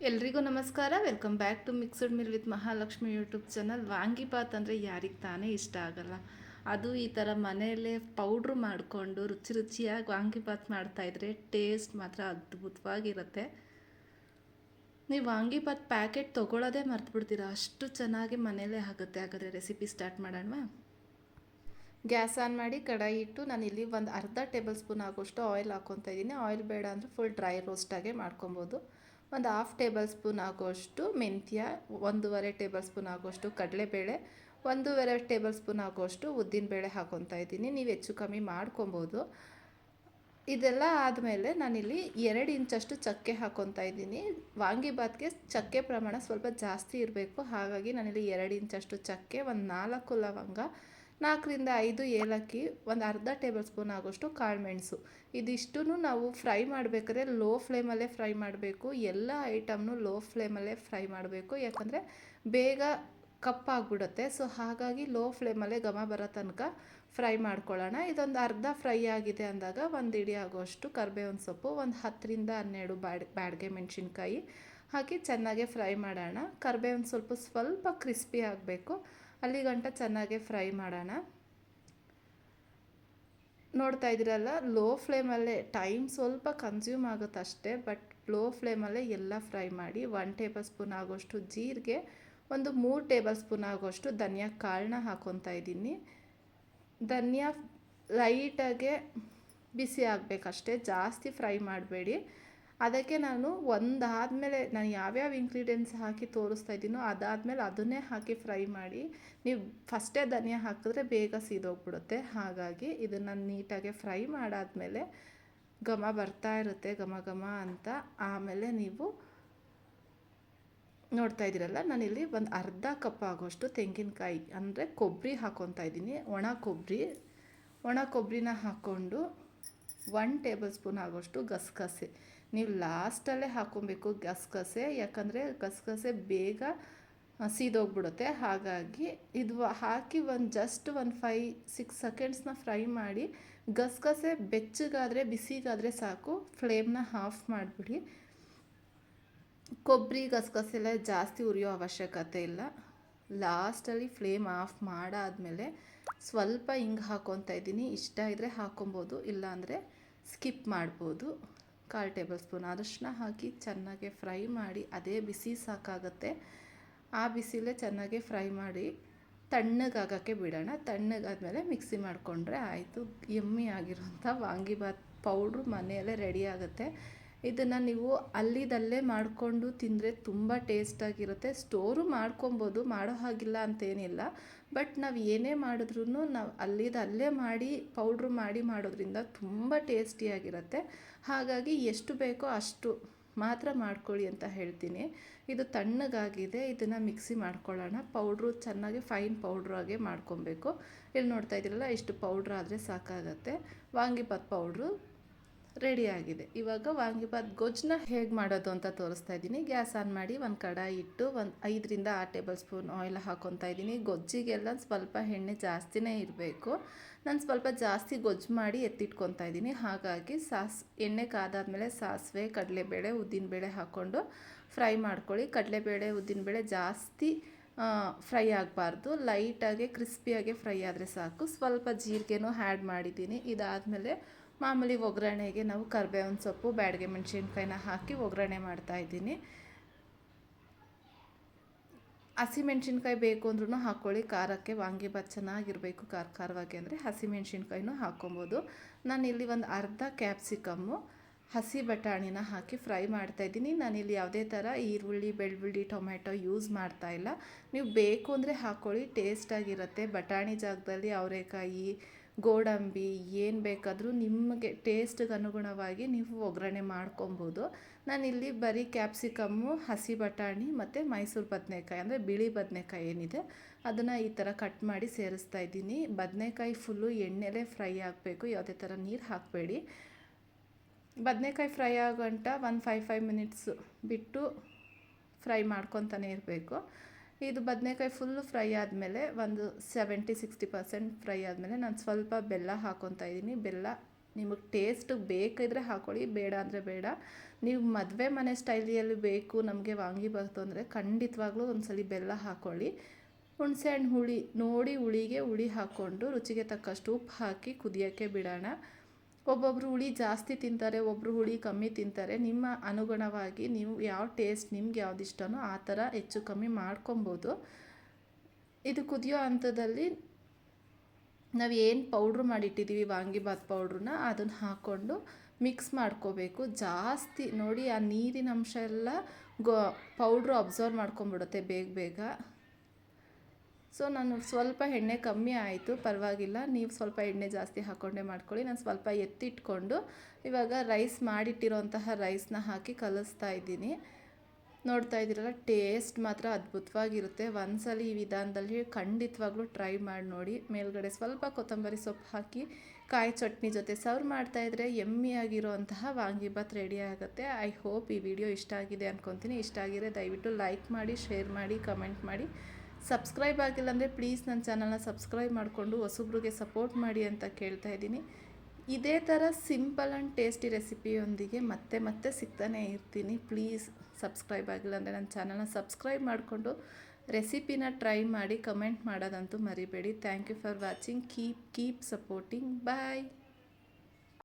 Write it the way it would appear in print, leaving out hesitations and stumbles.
ಎಲ್ರಿಗೂ ನಮಸ್ಕಾರ. Welcome back to mixed meal with Mahalakshmi YouTube channel. Vangibath ಅಂದರೆ ಯಾರಿಗೆ ತಾನೇ ಇಷ್ಟ ಆಗಲ್ಲ. ಅದು ಈ ಥರ ಮನೆಯಲ್ಲೇ ಪೌಡ್ರು ಮಾಡಿಕೊಂಡು ರುಚಿ ರುಚಿಯಾಗಿ ವಾಂಗಿಬಾತ್ ಮಾಡ್ತಾಯಿದ್ರೆ ಟೇಸ್ಟ್ ಮಾತ್ರ ಅದ್ಭುತವಾಗಿರುತ್ತೆ. ನೀವು ವಾಂಗಿಬಾತ್ ಪ್ಯಾಕೆಟ್ ತೊಗೊಳ್ಳೋದೇ ಮರ್ತ್ಬಿಡ್ತೀರಾ, ಅಷ್ಟು ಚೆನ್ನಾಗಿ ಮನೆಯಲ್ಲೇ ಆಗುತ್ತೆ. ಹಾಗಾದರೆ ರೆಸಿಪಿ ಸ್ಟಾರ್ಟ್ ಮಾಡೋಣ. ಗ್ಯಾಸ್ ಆನ್ ಮಾಡಿ ಕಡಾಯಿ ಇಟ್ಟು ನಾನಿಲ್ಲಿ ಒಂದು ಅರ್ಧ ಟೇಬಲ್ ಸ್ಪೂನ್ ಆಗೋಷ್ಟು ಆಯಿಲ್ ಹಾಕ್ಕೊತಾ ಇದ್ದೀನಿ. ಆಯಿಲ್ ಬೇಡ ಅಂದರೆ ಫುಲ್ ಡ್ರೈ ರೋಸ್ಟಾಗೆ ಮಾಡ್ಕೊಬೋದು. ಒಂದು ಹಾಫ್ ಟೇಬಲ್ ಸ್ಪೂನ್ ಆಗೋಷ್ಟು ಮೆಂತ್ಯ, 1.5 ಟೇಬಲ್ ಸ್ಪೂನ್ ಆಗೋಷ್ಟು ಕಡಲೆಬೇಳೆ, 1.5 ಟೇಬಲ್ ಸ್ಪೂನ್ ಆಗೋಷ್ಟು ಉದ್ದಿನಬೇಳೆ ಹಾಕ್ಕೊತಾ ಇದ್ದೀನಿ. ನೀವು ಹೆಚ್ಚು ಕಮ್ಮಿ ಮಾಡ್ಕೊಬೋದು. ಇದೆಲ್ಲ ಆದಮೇಲೆ ನಾನಿಲ್ಲಿ 2 ಇಂಚಷ್ಟು ಚಕ್ಕೆ ಹಾಕ್ಕೊತಾ ಇದ್ದೀನಿ. ವಾಂಗಿಬಾತ್ಗೆ ಚಕ್ಕೆ ಪ್ರಮಾಣ ಸ್ವಲ್ಪ ಜಾಸ್ತಿ ಇರಬೇಕು, ಹಾಗಾಗಿ ನಾನಿಲ್ಲಿ 2 ಇಂಚಷ್ಟು ಚಕ್ಕೆ, ಒಂದು 4 ಲವಂಗ, 4ರಿಂದ 5 ಏಲಕ್ಕಿ, ಒಂದು ಅರ್ಧ ಟೇಬಲ್ ಸ್ಪೂನ್ ಆಗೋಷ್ಟು ಕಾಳುಮೆಣಸು. ಇದಿಷ್ಟೂ ನಾವು ಫ್ರೈ ಮಾಡಬೇಕಾದ್ರೆ ಲೋ ಫ್ಲೇಮಲ್ಲೇ ಫ್ರೈ ಮಾಡಬೇಕು. ಎಲ್ಲ ಐಟಮ್ನು ಲೋ ಫ್ಲೇಮಲ್ಲೇ ಫ್ರೈ ಮಾಡಬೇಕು, ಯಾಕಂದರೆ ಬೇಗ ಕಪ್ಪಾಗ್ಬಿಡುತ್ತೆ. ಸೊ ಹಾಗಾಗಿ ಲೋ ಫ್ಲೇಮಲ್ಲೇ ಘಮ ಬರೋ ತನಕ ಫ್ರೈ ಮಾಡ್ಕೊಳ್ಳೋಣ. ಇದೊಂದು ಅರ್ಧ ಫ್ರೈ ಆಗಿದೆ ಅಂದಾಗ ಒಂದು ಇಡಿ ಆಗೋಷ್ಟು ಕರಿಬೇವಿನ ಸೊಪ್ಪು, ಒಂದು 10ರಿಂದ 12 ಬ್ಯಾಡಗೆ ಮೆಣಸಿನ್ಕಾಯಿ ಹಾಕಿ ಚೆನ್ನಾಗೆ ಫ್ರೈ ಮಾಡೋಣ. ಕರಿಬೇವಿನ ಸೊಪ್ಪು ಸ್ವಲ್ಪ ಕ್ರಿಸ್ಪಿ ಆಗಬೇಕು, ಅಲ್ಲಿಗಂಟ ಚೆನ್ನಾಗೆ ಫ್ರೈ ಮಾಡೋಣ. ನೋಡ್ತಾ ಇದ್ದೀರಲ್ಲ, ಲೋ ಫ್ಲೇಮಲ್ಲೇ, ಟೈಮ್ ಸ್ವಲ್ಪ ಕನ್ಸ್ಯೂಮ್ ಆಗುತ್ತೆ ಅಷ್ಟೇ, ಬಟ್ ಲೋ ಫ್ಲೇಮಲ್ಲೇ ಎಲ್ಲ ಫ್ರೈ ಮಾಡಿ. 1 ಟೇಬಲ್ ಸ್ಪೂನ್ ಆಗೋಷ್ಟು ಜೀರಿಗೆ, ಒಂದು 3 ಟೇಬಲ್ ಸ್ಪೂನ್ ಆಗೋಷ್ಟು ಧನಿಯಾ ಕಾಳನ್ನ ಹಾಕ್ಕೊತಾ ಇದ್ದೀನಿ. ಧನಿಯಾ ಲೈಟಾಗೆ ಬಿಸಿ ಆಗಬೇಕಷ್ಟೇ, ಜಾಸ್ತಿ ಫ್ರೈ ಮಾಡಬೇಡಿ. ಅದಕ್ಕೆ ನಾನು ಒಂದಾದಮೇಲೆ ನಾನು ಯಾವ್ಯಾವ ಇಂಗ್ರೀಡಿಯೆಂಟ್ಸ್ ಹಾಕಿ ತೋರಿಸ್ತಾ ಇದ್ದೀನೋ ಅದಾದಮೇಲೆ ಅದನ್ನೇ ಹಾಕಿ ಫ್ರೈ ಮಾಡಿ. ನೀವು ಫಸ್ಟೇ ಧನಿಯಾ ಹಾಕಿದ್ರೆ ಬೇಗ ಸೀದೋಗ್ಬಿಡುತ್ತೆ. ಹಾಗಾಗಿ ಇದನ್ನು ನೀಟಾಗಿ ಫ್ರೈ ಮಾಡಾದಮೇಲೆ ಘಮ ಬರ್ತಾ ಇರುತ್ತೆ, ಘಮ ಘಮ ಅಂತ. ಆಮೇಲೆ ನೀವು ನೋಡ್ತಾ ಇದ್ದೀರಲ್ಲ, ನಾನಿಲ್ಲಿ ಒಂದು ಅರ್ಧ ಕಪ್ ಆಗೋಷ್ಟು ತೆಂಗಿನಕಾಯಿ ಅಂದರೆ ಕೊಬ್ಬರಿ ಹಾಕ್ಕೊತಾ ಇದ್ದೀನಿ. ಒಣ ಕೊಬ್ಬರಿನ ಹಾಕ್ಕೊಂಡು 1 ಟೇಬಲ್ ಸ್ಪೂನ್ ಆಗೋಷ್ಟು ಗಸಗಸೆ. ನೀವು ಲಾಸ್ಟಲ್ಲೇ ಹಾಕ್ಕೊಬೇಕು ಗಸಗಸೆ, ಯಾಕಂದರೆ ಗಸಗಸೆ ಬೇಗ ಸೀದೋಗ್ಬಿಡುತ್ತೆ. ಹಾಗಾಗಿ ಇದು ಹಾಕಿ ಜಸ್ಟ್ ಒಂದು 5-6 ಸೆಕೆಂಡ್ಸ್ನ ಫ್ರೈ ಮಾಡಿ. ಗಸಗಸೆ ಬೆಚ್ಚಗಾದರೆ, ಬಿಸಿಗಾದರೆ ಸಾಕು, ಫ್ಲೇಮ್ನ ಆಫ್ ಮಾಡಿಬಿಡಿ. ಕೊಬ್ಬರಿ ಗಸಗಸೆ ಎಲ್ಲ ಜಾಸ್ತಿ ಉರಿಯೋ ಅವಶ್ಯಕತೆ ಇಲ್ಲ. ಲಾಸ್ಟಲ್ಲಿ ಫ್ಲೇಮ್ ಆಫ್ ಮಾಡಾದಮೇಲೆ ಸ್ವಲ್ಪ ಹಿಂಗೆ ಹಾಕ್ಕೊತಾ ಇದ್ದೀನಿ. ಇಷ್ಟ ಇದ್ದರೆ ಹಾಕ್ಕೊಬೋದು, ಇಲ್ಲಾಂದರೆ ಸ್ಕಿಪ್ ಮಾಡ್ಬೋದು. 1/4 ಟೇಬಲ್ ಸ್ಪೂನ್ ಅರಿಶಿನ ಹಾಕಿ ಚೆನ್ನಾಗಿ ಫ್ರೈ ಮಾಡಿ. ಅದೇ ಬಿಸಿ ಸಾಕಾಗುತ್ತೆ, ಆ ಬಿಸಿಲೇ ಚೆನ್ನಾಗಿ ಫ್ರೈ ಮಾಡಿ ತಣ್ಣಗಾಗೋಕ್ಕೆ ಬಿಡೋಣ. ತಣ್ಣಗಾದ್ಮೇಲೆ ಮಿಕ್ಸಿ ಮಾಡಿಕೊಂಡ್ರೆ ಆಯಿತು. ಯಮ್ಮಿ ಆಗಿರೋಂಥ ವಾಂಗಿಬಾತ್ ಪೌಡ್ರು ಮನೆಯಲ್ಲೇ ರೆಡಿ ಆಗುತ್ತೆ. ಇದನ್ನು ನೀವು ಅಲ್ಲಿದಲ್ಲೇ ಮಾಡಿಕೊಂಡು ತಿಂದರೆ ತುಂಬ ಟೇಸ್ಟಾಗಿರುತ್ತೆ. ಸ್ಟೋರು ಮಾಡ್ಕೊಬೋದು, ಮಾಡೋ ಹಾಗಿಲ್ಲ ಅಂತೇನಿಲ್ಲ. ಬಟ್ ನಾವು ಏನೇ ಮಾಡಿದ್ರೂ ನಾವು ಅಲ್ಲೇ ಮಾಡಿ ಪೌಡ್ರು ಮಾಡಿ ಮಾಡೋದ್ರಿಂದ ತುಂಬ ಟೇಸ್ಟಿಯಾಗಿರುತ್ತೆ. ಹಾಗಾಗಿ ಎಷ್ಟು ಬೇಕೋ ಅಷ್ಟು ಮಾತ್ರ ಮಾಡ್ಕೊಳ್ಳಿ ಅಂತ ಹೇಳ್ತೀನಿ. ಇದು ತಣ್ಣಗಾಗಿದೆ, ಇದನ್ನು ಮಿಕ್ಸಿ ಮಾಡ್ಕೊಳ್ಳೋಣ. ಪೌಡ್ರು ಚೆನ್ನಾಗಿ ಫೈನ್ ಪೌಡ್ರಾಗೆ ಮಾಡ್ಕೊಬೇಕು. ಇಲ್ಲಿ ನೋಡ್ತಾ ಇದ್ದೀರಲ್ಲ, ಇಷ್ಟು ಪೌಡ್ರ್ ಆದರೆ ಸಾಕಾಗತ್ತೆ. ವಾಂಗಿಬಾತ್ ಪೌಡ್ರು ರೆಡಿಯಾಗಿದೆ. ಇವಾಗ ವಾಂಗಿಬಾತ್ ಗೊಜ್ಜನ್ನ ಹೇಗೆ ಮಾಡೋದು ಅಂತ ತೋರಿಸ್ತಾ ಇದ್ದೀನಿ. ಗ್ಯಾಸ್ ಆನ್ ಮಾಡಿ ಒಂದು ಕಡಾಯಿ ಇಟ್ಟು ಒಂದು 5ರಿಂದ 6 ಟೇಬಲ್ ಸ್ಪೂನ್ ಆಯಿಲ್ ಹಾಕ್ಕೊತಾ ಇದ್ದೀನಿ. ಗೊಜ್ಜಿಗೆಲ್ಲ ಸ್ವಲ್ಪ ಎಣ್ಣೆ ಜಾಸ್ತಿನೇ ಇರಬೇಕು. ನಾನು ಸ್ವಲ್ಪ ಜಾಸ್ತಿ ಗೊಜ್ಜು ಮಾಡಿ ಎತ್ತಿಟ್ಕೊತಾ ಇದ್ದೀನಿ. ಹಾಗಾಗಿ ಎಣ್ಣೆ ಕಾದಾದ್ಮೇಲೆ ಸಾಸಿವೆ, ಕಡಲೆಬೇಳೆ, ಉದ್ದಿನಬೇಳೆ ಹಾಕ್ಕೊಂಡು ಫ್ರೈ ಮಾಡ್ಕೊಳ್ಳಿ. ಕಡಲೆಬೇಳೆ, ಉದ್ದಿನಬೇಳೆ ಜಾಸ್ತಿ ಫ್ರೈ ಆಗಬಾರ್ದು, ಲೈಟಾಗಿ ಕ್ರಿಸ್ಪಿಯಾಗಿ ಫ್ರೈ ಆದರೆ ಸಾಕು. ಸ್ವಲ್ಪ ಜೀರಿಗೆನೂ ಆ್ಯಡ್ ಮಾಡಿದ್ದೀನಿ. ಇದಾದಮೇಲೆ ಮಾಮೂಲಿ ಒಗ್ಗರಣೆಗೆ ನಾವು ಕರಿಬೇವಿನ ಸೊಪ್ಪು, ಬ್ಯಾಡಗೆ ಮೆಣಸಿನ್ಕಾಯಿನ ಹಾಕಿ ಒಗ್ಗರಣೆ ಮಾಡ್ತಾಯಿದ್ದೀನಿ. ಹಸಿಮೆಣ್ಸಿನ್ಕಾಯಿ ಬೇಕು ಅಂದ್ರೂ ಹಾಕ್ಕೊಳ್ಳಿ, ಖಾರಕ್ಕೆ ವಾಂಗಿಬಾತ್ ಚೆನ್ನಾಗಿರಬೇಕು ಖಾರವಾಗಿ ಅಂದರೆ ಹಸಿಮೆಣ್ಸಿನ್ಕಾಯಿನೂ ಹಾಕ್ಕೊಬೋದು. ನಾನಿಲ್ಲಿ ಒಂದು ಅರ್ಧ ಕ್ಯಾಪ್ಸಿಕಮ್ಮು, ಹಸಿ ಬಟಾಣಿನ ಹಾಕಿ ಫ್ರೈ ಮಾಡ್ತಾಯಿದ್ದೀನಿ. ನಾನಿಲ್ಲಿ ಯಾವುದೇ ಥರ ಈರುಳ್ಳಿ, ಬೆಳ್ಳುಳ್ಳಿ, ಟೊಮೆಟೊ ಯೂಸ್ ಮಾಡ್ತಾಯಿಲ್ಲ. ನೀವು ಬೇಕು ಅಂದರೆ ಹಾಕ್ಕೊಳ್ಳಿ, ಟೇಸ್ಟಾಗಿರುತ್ತೆ. ಬಟಾಣಿ ಜಾಗದಲ್ಲಿ ಅವರೆಕಾಯಿ, ಗೋಡಂಬಿ ಏನು ಬೇಕಾದರೂ ನಿಮಗೆ ಟೇಸ್ಟ್ಗೆ ಅನುಗುಣವಾಗಿ ನೀವು ಒಗ್ಗರಣೆ ಮಾಡ್ಕೊಬೋದು. ನಾನಿಲ್ಲಿ ಬರೀ ಕ್ಯಾಪ್ಸಿಕಮ್ಮು, ಹಸಿ ಬಟಾಣಿ ಮತ್ತು ಮೈಸೂರು ಬದನೆಕಾಯಿ ಅಂದರೆ ಬಿಳಿ ಬದನೆಕಾಯಿ ಏನಿದೆ ಅದನ್ನು ಈ ಥರ ಕಟ್ ಮಾಡಿ ಸೇರಿಸ್ತಾ ಇದ್ದೀನಿ. ಬದನೆಕಾಯಿ ಫುಲ್ಲು ಎಣ್ಣೆಲೇ ಫ್ರೈ ಆಗಬೇಕು, ಯಾವುದೇ ಥರ ನೀರು ಹಾಕಬೇಡಿ. ಬದನೆಕಾಯಿ ಫ್ರೈ ಆಗೋಂಟ ಒಂದು 5 ಮಿನಿಟ್ಸ್ ಬಿಟ್ಟು ಫ್ರೈ ಮಾಡ್ಕೊತಾನೆ ಇರಬೇಕು. ಇದು ಬದನೆಕಾಯಿ ಫುಲ್ಲು ಫ್ರೈ ಆದಮೇಲೆ ಒಂದು 70-60% ಫ್ರೈ ಆದಮೇಲೆ ನಾನು ಸ್ವಲ್ಪ ಬೆಲ್ಲ ಹಾಕ್ಕೊತಾ ಇದ್ದೀನಿ. ಬೆಲ್ಲ ನಿಮಗೆ ಟೇಸ್ಟ್ ಬೇಕಿದ್ರೆ ಹಾಕ್ಕೊಳ್ಳಿ, ಬೇಡ ಅಂದರೆ ಬೇಡ. ನೀವು ಮದುವೆ ಮನೆ ಸ್ಟೈಲಿಯಲ್ಲಿ ಬೇಕು ನಮಗೆ ವಾಂಗಿಬಾತು ಅಂದರೆ ಖಂಡಿತವಾಗ್ಲೂ ಒಂದ್ಸಲಿ ಬೆಲ್ಲ ಹಾಕ್ಕೊಳ್ಳಿ. ಹುಣಸೆಹಣ್ಣು ಹುಳಿ ನೋಡಿ, ಹುಳಿಗೆ ಹುಳಿ ಹಾಕ್ಕೊಂಡು ರುಚಿಗೆ ತಕ್ಕಷ್ಟು ಉಪ್ಪು ಹಾಕಿ ಕುದಿಯೋಕ್ಕೆ ಬಿಡೋಣ. ಒಬ್ಬೊಬ್ಬರು ಹುಳಿ ಜಾಸ್ತಿ ತಿಂತಾರೆ, ಒಬ್ಬರು ಹುಳಿ ಕಮ್ಮಿ ತಿಂತಾರೆ. ನಿಮ್ಮ ಅನುಗುಣವಾಗಿ ನೀವು ಯಾವ ಟೇಸ್ಟ್ ನಿಮ್ಗೆ ಯಾವ್ದು ಇಷ್ಟನೋ ಆ ಥರ ಹೆಚ್ಚು ಕಮ್ಮಿ ಮಾಡ್ಕೊಬೋದು. ಇದು ಕುದಿಯೋ ಹಂತದಲ್ಲಿ ನಾವು ಏನು ಪೌಡ್ರ್ ಮಾಡಿಟ್ಟಿದ್ದೀವಿ ವಾಂಗಿಬಾತ್ ಪೌಡ್ರನ್ನ ಅದನ್ನು ಹಾಕ್ಕೊಂಡು ಮಿಕ್ಸ್ ಮಾಡ್ಕೋಬೇಕು. ಜಾಸ್ತಿ ನೋಡಿ ಆ ನೀರಿನ ಅಂಶ ಎಲ್ಲ ಪೌಡ್ರು ಅಬ್ಸರ್ವ್ ಮಾಡ್ಕೊಂಬಿಡುತ್ತೆ ಬೇಗ. ಸೊ ನಾನು ಸ್ವಲ್ಪ ಎಣ್ಣೆ ಕಮ್ಮಿ ಆಯಿತು, ಪರವಾಗಿಲ್ಲ, ನೀವು ಸ್ವಲ್ಪ ಎಣ್ಣೆ ಜಾಸ್ತಿ ಹಾಕ್ಕೊಂಡೇ ಮಾಡ್ಕೊಳ್ಳಿ. ನಾನು ಸ್ವಲ್ಪ ಎತ್ತಿಟ್ಕೊಂಡು ಇವಾಗ ರೈಸ್ ಮಾಡಿಟ್ಟಿರೋಂತಹ ರೈಸ್ನ ಹಾಕಿ ಕಲಿಸ್ತಾ ಇದ್ದೀನಿ. ನೋಡ್ತಾ ಇದ್ದೀರಲ್ಲ, ಟೇಸ್ಟ್ ಮಾತ್ರ ಅದ್ಭುತವಾಗಿರುತ್ತೆ. ಒಂದ್ಸಲ ಈ ವಿಧಾನದಲ್ಲಿ ಖಂಡಿತವಾಗ್ಲೂ ಟ್ರೈ ಮಾಡಿ ನೋಡಿ. ಮೇಲ್ಗಡೆ ಸ್ವಲ್ಪ ಕೊತ್ತಂಬರಿ ಸೊಪ್ಪು ಹಾಕಿ ಕಾಯಿ ಚಟ್ನಿ ಜೊತೆ ಸರ್ವ್ ಮಾಡ್ತಾಯಿದ್ರೆ ಯಮ್ಮಿಯಾಗಿರೋಂತಹ ವಾಂಗಿಬಾತ್ ರೆಡಿ ಆಗುತ್ತೆ. ಐ ಹೋಪ್ ಈ ವಿಡಿಯೋ ಇಷ್ಟ ಆಗಿದೆ ಅಂದ್ಕೊತೀನಿ. ಇಷ್ಟ ಆಗಿದ್ರೆ ದಯವಿಟ್ಟು ಲೈಕ್ ಮಾಡಿ, ಶೇರ್ ಮಾಡಿ, ಕಮೆಂಟ್ ಮಾಡಿ. ಸಬ್ಸ್ಕ್ರೈಬ್ ಆಗಿಲ್ಲ ಅಂದರೆ ಪ್ಲೀಸ್ ನನ್ನ ಚಾನಲ್ನ ಸಬ್ಸ್ಕ್ರೈಬ್ ಮಾಡಿಕೊಂಡು ಹೊಸಬ್ರಿಗೆ ಸಪೋರ್ಟ್ ಮಾಡಿ ಅಂತ ಕೇಳ್ತಾ ಇದ್ದೀನಿ. ಇದೇ ಥರ ಸಿಂಪಲ್ ಆ್ಯಂಡ್ ಟೇಸ್ಟಿ ರೆಸಿಪಿಯೊಂದಿಗೆ ಮತ್ತೆ ಸಿಗ್ತಾನೆ ಇರ್ತೀನಿ. ಪ್ಲೀಸ್ ಸಬ್ಸ್ಕ್ರೈಬ್ ಆಗಿಲ್ಲ ಅಂದರೆ ನನ್ನ ಚಾನಲ್ನ ಸಬ್ಸ್ಕ್ರೈಬ್ ಮಾಡಿಕೊಂಡು ರೆಸಿಪಿನ ಟ್ರೈ ಮಾಡಿ ಕಮೆಂಟ್ ಮಾಡೋದಂತೂ ಮರಿಬೇಡಿ. Thank you for watching. Keep supporting. Bye.